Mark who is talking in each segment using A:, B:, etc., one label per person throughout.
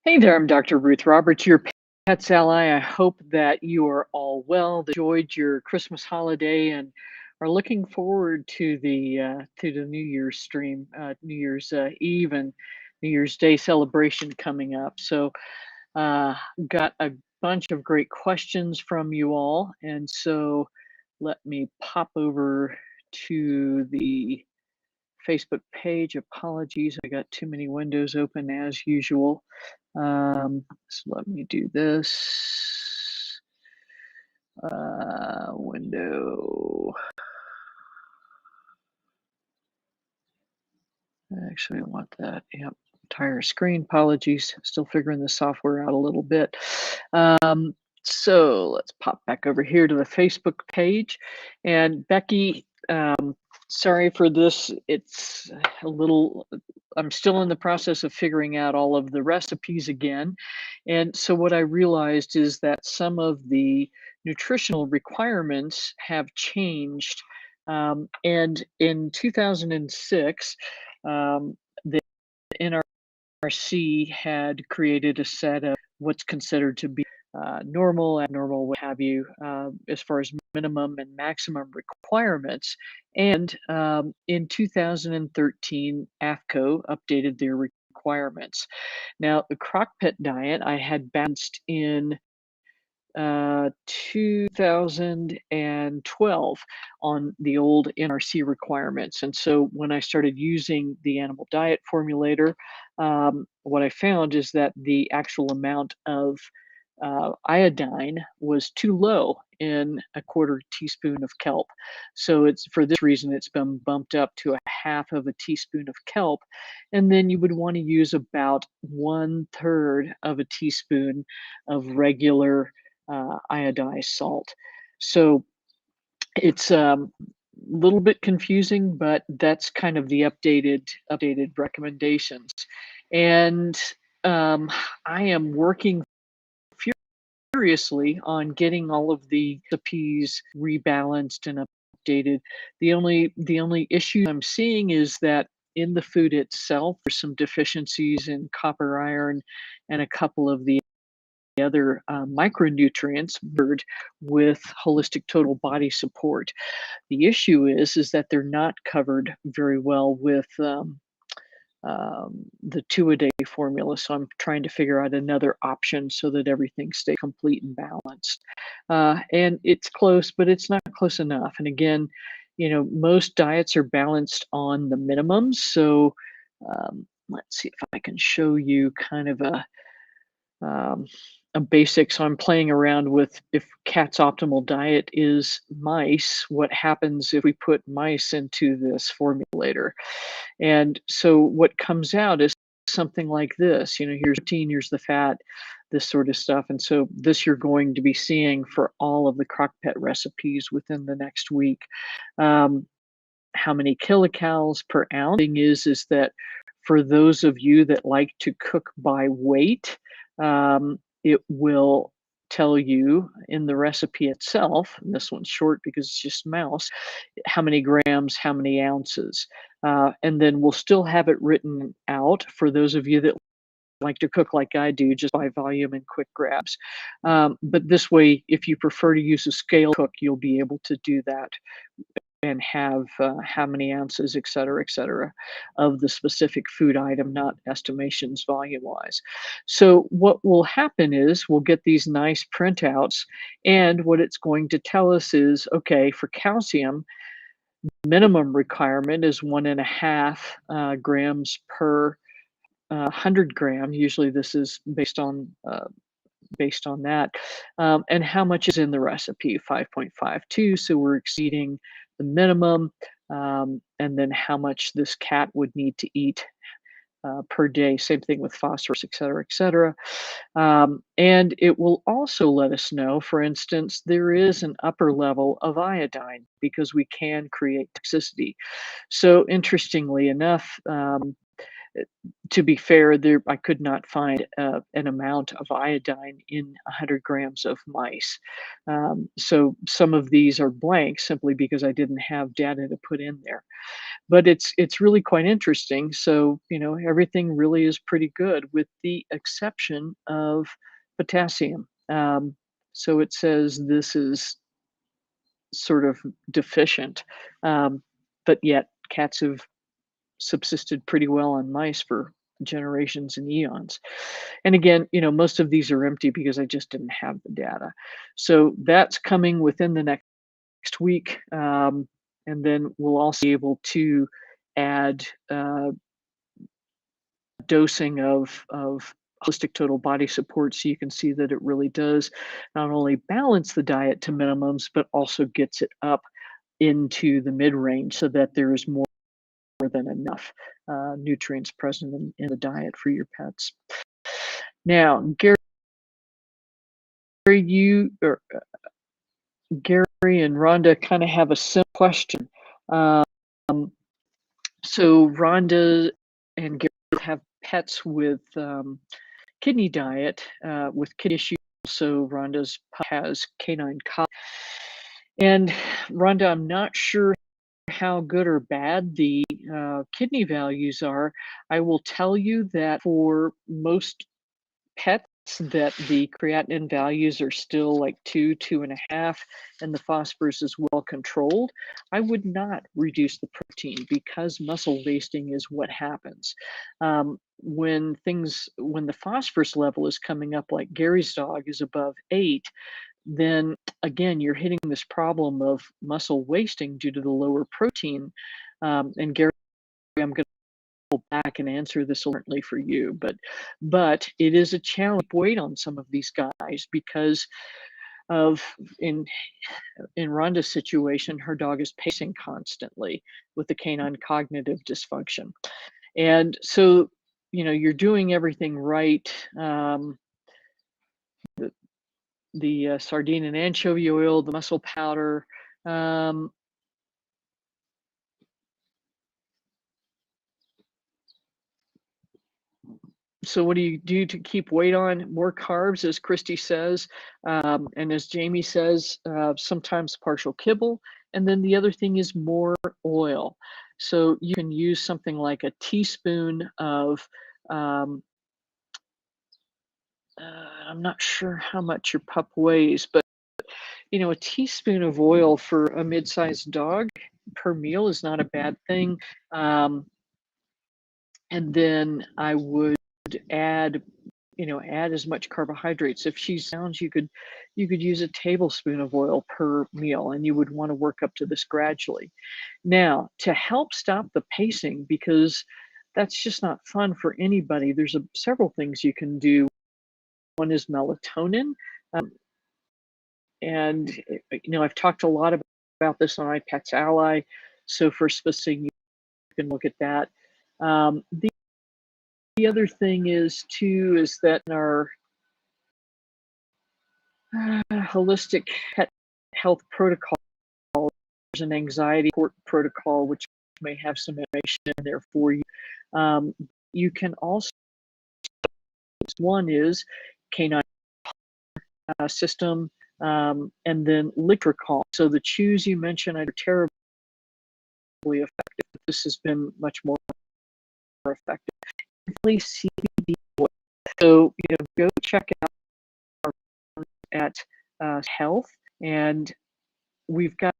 A: Hey there, I'm Dr. Ruth Roberts, your pet's ally. I hope that you are all well, that you enjoyed your Christmas holiday, and are looking forward to the New Year's stream, New Year's Eve and New Year's Day celebration coming up. So, uh, got a bunch of great questions from you all, and so let me pop over to the Facebook page. Apologies, I got too many windows open as usual. So let me do this. Window. Actually, I want that. Yep. Entire screen. Apologies. Still figuring the software out a little bit. Um, so let's pop back over here to the Facebook page. And Becky, sorry for this. It's a little, I'm still in the process of figuring out all of the recipes again. And so what I realized is that some of the nutritional requirements have changed. And in 2006, the NRC had created a set of what's considered to be normal, abnormal, what have you, as far as minimum and maximum requirements. And in 2013, AFCO updated their requirements. Now, the CrockPet diet I had balanced in 2012 on the old NRC requirements. And so when I started using the animal diet formulator, what I found is that the actual amount of iodine was too low in a quarter teaspoon of kelp. So it's for this reason it's been bumped up to a half of a teaspoon of kelp. And then you would want to use about 1/3 of a teaspoon of regular iodized salt. So it's a little bit confusing, but that's kind of the updated recommendations. And um, I am working furiously on getting all of the recipes rebalanced and updated. The only issue I'm seeing is that in the food itself, there's some deficiencies in copper, iron, and a couple of the other micronutrients bird with holistic total body support. The issue is that they're not covered very well with the two-a-day formula. So I'm trying to figure out another option so that everything stays complete and balanced. And it's close, but it's not close enough. And again, most diets are balanced on the minimums. So let's see if I can show you kind of um, a basic. So I'm playing around with if cat's optimal diet is mice, what happens if we put mice into this formulator? And so what comes out is something like this. Here's protein, here's the fat, this sort of stuff. And so this you're going to be seeing for all of the crockpet recipes within the next week. Um, how many kilocalories per ounce? Thing is that for those of you that like to cook by weight, it will tell you in the recipe itself, and this one's short because it's just mouse, how many grams, how many ounces. And then we'll still have it written out for those of you that like to cook like I do, just by volume and quick grabs. But this way, if you prefer to use a scale cook, you'll be able to do that and have how many ounces, et cetera, of the specific food item, not estimations volume wise. So what will happen is we'll get these nice printouts, and what it's going to tell us is, okay, for calcium, minimum requirement is 1.5 grams per 100 gram. Usually this is based on that. And how much is in the recipe? 5.52. So we're exceeding the minimum. And then how much this cat would need to eat per day. Same thing with phosphorus, et cetera, et cetera. And it will also let us know, for instance, there is an upper level of iodine because we can create toxicity. So interestingly enough, To be fair, I could not find an amount of iodine in 100 grams of mice. So some of these are blank simply because I didn't have data to put in there. But it's really quite interesting. So, everything really is pretty good with the exception of potassium. So it says this is sort of deficient, um, but yet cats have subsisted pretty well on mice for generations and eons. And again, most of these are empty because I just didn't have the data. So that's coming within the next week. And then we'll also be able to add dosing of holistic total body support so you can see that it really does not only balance the diet to minimums, but also gets it up into the mid range so that there is more than enough nutrients present in the diet for your pets. Now, Gary and Rhonda kind of have a simple question. Um, so Rhonda and Gary have pets with kidney diet, with kidney issues. So Rhonda's pup has canine colic. And Rhonda, I'm not sure how good or bad the kidney values are. I will tell you that for most pets that the creatinine values are still like 2.5, and the phosphorus is well controlled, I would not reduce the protein because muscle wasting is what happens. When the phosphorus level is coming up like Gary's dog is above 8, then again, you're hitting this problem of muscle wasting due to the lower protein. And Gary, I'm going to go back and answer this alternately for you, but it is a challenge to weight on some of these guys because of in Rhonda's situation, her dog is pacing constantly with the canine cognitive dysfunction, and so you're doing everything right. The sardine and anchovy oil, the muscle powder. Um, so what do you do to keep weight on? More carbs, as Christy says, and as Jamie says, sometimes partial kibble. And then the other thing is more oil. So you can use something like a teaspoon of, um, I'm not sure how much your pup weighs, but a teaspoon of oil for a mid-sized dog per meal is not a bad thing. Um, and then I would add add as much carbohydrates. If she's sounds, you could use a tablespoon of oil per meal, and you would want to work up to this gradually. Now, to help stop the pacing, because that's just not fun for anybody, there's several things you can do. One is melatonin. um, and I've talked a lot about this on iPets Ally, so for specific, you can look at that. The other thing is too is that in our holistic pet health protocol, there's an anxiety protocol which may have some information in there for you. You can also, one is canine system, and then liquor call. So the chews you mentioned are terribly effective. This has been much more effective. Definitely CBD oil. So go check out at health, and we've got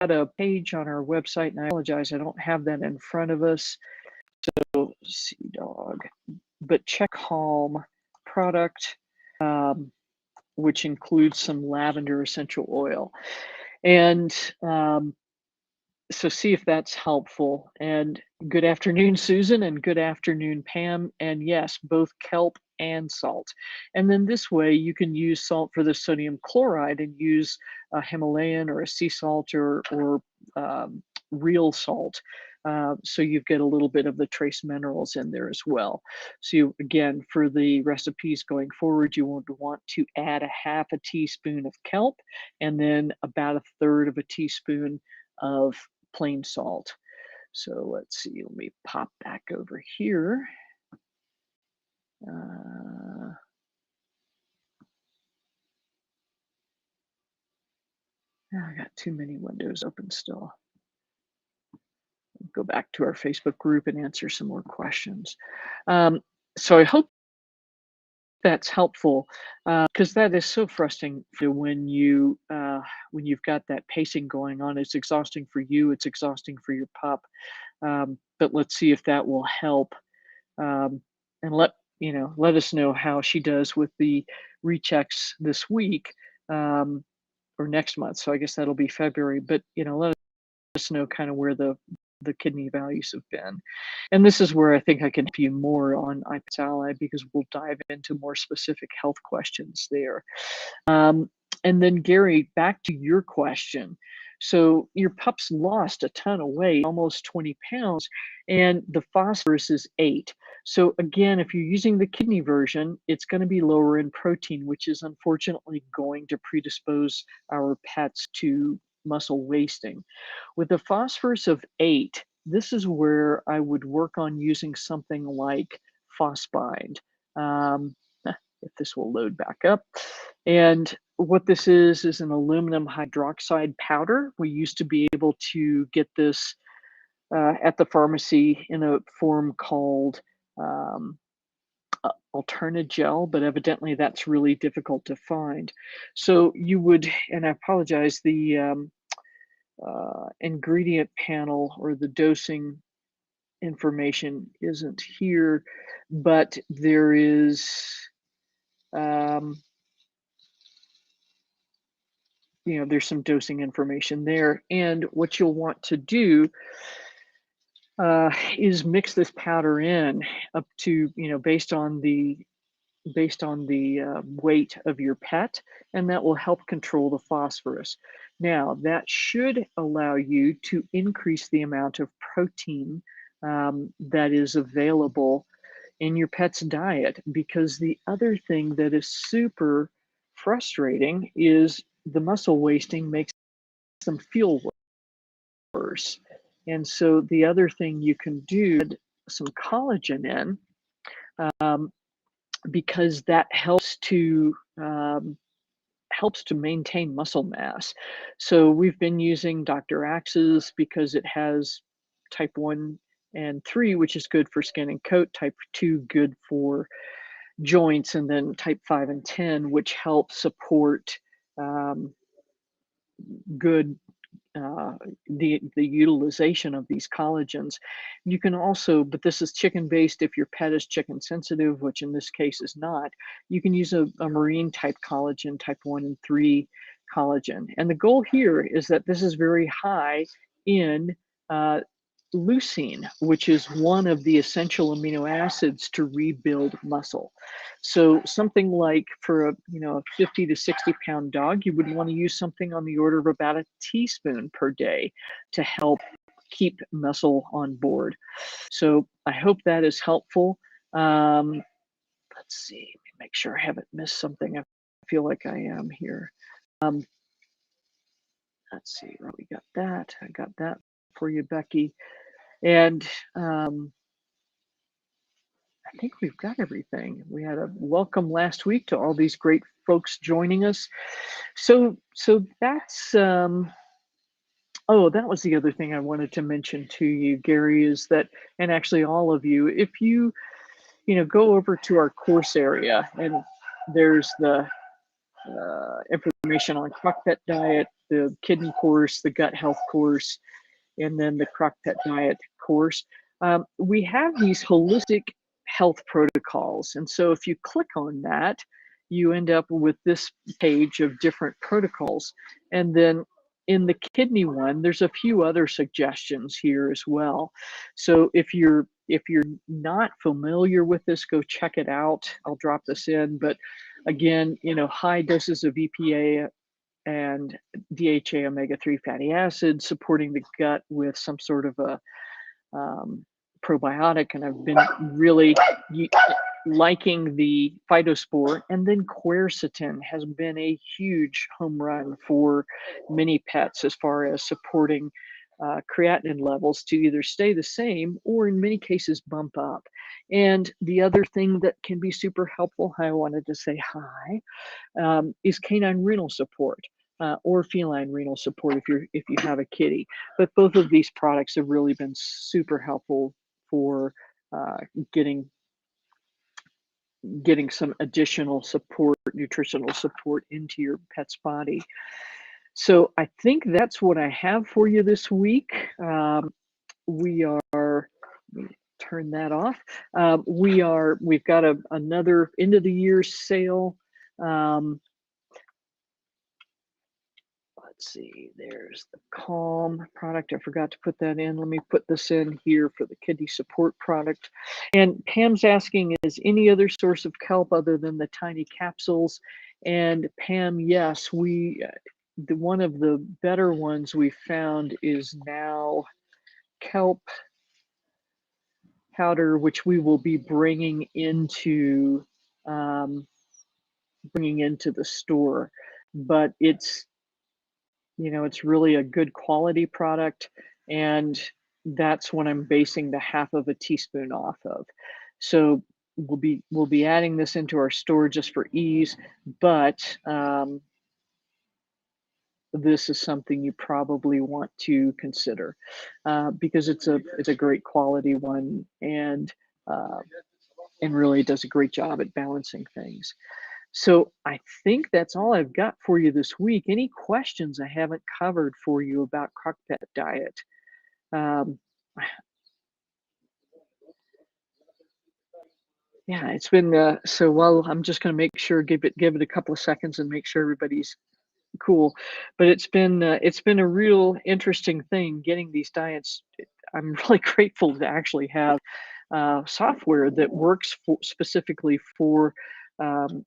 A: a page on our website, and I apologize, I don't have that in front of us. So, Sea Dog, but check Calm product, which includes some lavender essential oil. And so see if that's helpful. And good afternoon, Susan, and good afternoon, Pam. And yes, both kelp and salt. And then this way you can use salt for the sodium chloride and use a Himalayan or a sea salt or real salt. So you get a little bit of the trace minerals in there as well. So again, for the recipes going forward, you would want to add a half a teaspoon of kelp and then about a third of a teaspoon of plain salt. So let's see, let me pop back over here. I got too many windows open still. Go back to our Facebook group and answer some more questions. So I hope that's helpful, because that is so frustrating when you've got that pacing going on. It's exhausting for you. It's exhausting for your pup. But let's see if that will help. And let us know how she does with the rechecks this week, or next month. So I guess that'll be February. But let us know kind of where the kidney values have been. And this is where I think I can help you more on iPets Ally, because we'll dive into more specific health questions there. And then Gary, back to your question. So your pup's lost a ton of weight, almost 20 pounds, and the phosphorus is 8. So again, if you're using the kidney version, it's going to be lower in protein, which is unfortunately going to predispose our pets to muscle wasting. With a phosphorus of 8, this is where I would work on using something like Phosbind. If this will load back up. And what this is an aluminum hydroxide powder. We used to be able to get this at the pharmacy in a form called Alterna gel, but evidently that's really difficult to find. So you would, and I apologize, the ingredient panel or the dosing information isn't here, but there is there's some dosing information there. And what you'll want to do is mix this powder in up to, based on the weight of your pet, and that will help control the phosphorus. Now, that should allow you to increase the amount of protein that is available in your pet's diet, because the other thing that is super frustrating is the muscle wasting makes them feel worse. And so the other thing you can do, some collagen in, because that helps to maintain muscle mass. So we've been using Dr. Axe's because it has type 1 and 3, which is good for skin and coat, type 2 good for joints, and then type 5 and 10, which help support good the utilization of these collagens. You can also, but this is chicken based, if your pet is chicken sensitive, which in this case is not, you can use a marine type collagen, type 1 and 3 collagen. And the goal here is that this is very high in leucine, which is one of the essential amino acids to rebuild muscle. So something like for a 50 to 60 pound dog, you would want to use something on the order of about a teaspoon per day to help keep muscle on board. So I hope that is helpful. Let's see, let me make sure I haven't missed something. I feel like I am here. Let's see, we got that. I got that for you, Becky. And I think we've got everything. We had a welcome last week to all these great folks joining us. So that's that was the other thing I wanted to mention to you, Gary, is that, and actually all of you, if you go over to our course area, and there's the information on CrockPet Diet, the kidney course, the gut health course, and then the CrockPet Diet course. We have these holistic health protocols. And so if you click on that, you end up with this page of different protocols. And then in the kidney one, there's a few other suggestions here as well. So if you're not familiar with this, go check it out. I'll drop this in. But again, high doses of EPA and DHA omega-3 fatty acids, supporting the gut with some sort of a probiotic. And I've been really liking the phytospore. And then quercetin has been a huge home run for many pets as far as supporting creatinine levels to either stay the same or in many cases bump up. And the other thing that can be super helpful, I wanted to say hi, is canine renal support. Or feline renal support if you have a kitty. But both of these products have really been super helpful for uh, getting getting some additional support, nutritional support into your pet's body. So I think that's what I have for you this week. We are let me turn that off. We've got another end of the year sale. Um, let's see, there's the Calm product. I forgot to put that in. Let me put this in here for the kidney support product. And Pam's asking, is any other source of kelp other than the tiny capsules? And Pam, yes, one of the better ones we found is now kelp powder, which we will be um, bringing into the store. But it's really a good quality product, and that's what I'm basing the half of a teaspoon off of. So we'll be adding this into our store just for ease, but this is something you probably want to consider because it's a great quality one, uh, and really does a great job at balancing things. So I think that's all I've got for you this week. Any questions I haven't covered for you about CrockPet Diet? Um, yeah, it's been so. Well, I'm just going to make sure give it a couple of seconds and make sure everybody's cool. But it's been a real interesting thing getting these diets. I'm really grateful to actually have software that works specifically for um,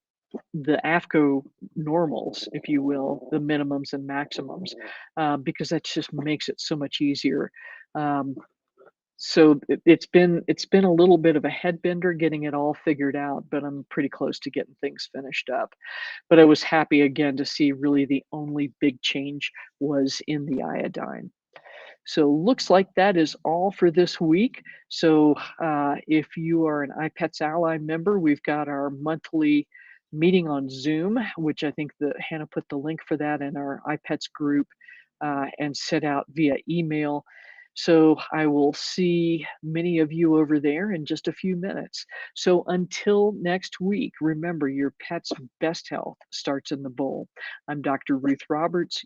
A: the AFCO normals, if you will, the minimums and maximums, because that just makes it so much easier. Um, so it's been a little bit of a head bender getting it all figured out, but I'm pretty close to getting things finished up. But I was happy again to see really the only big change was in the iodine. So looks like that is all for this week. So if you are an iPets Ally member, we've got our monthly meeting on Zoom, which I think that Hannah put the link for that in our iPets group and sent out via email. So I will see many of you over there in just a few minutes. So until next week, remember your pet's best health starts in the bowl. I'm Dr. Ruth Roberts.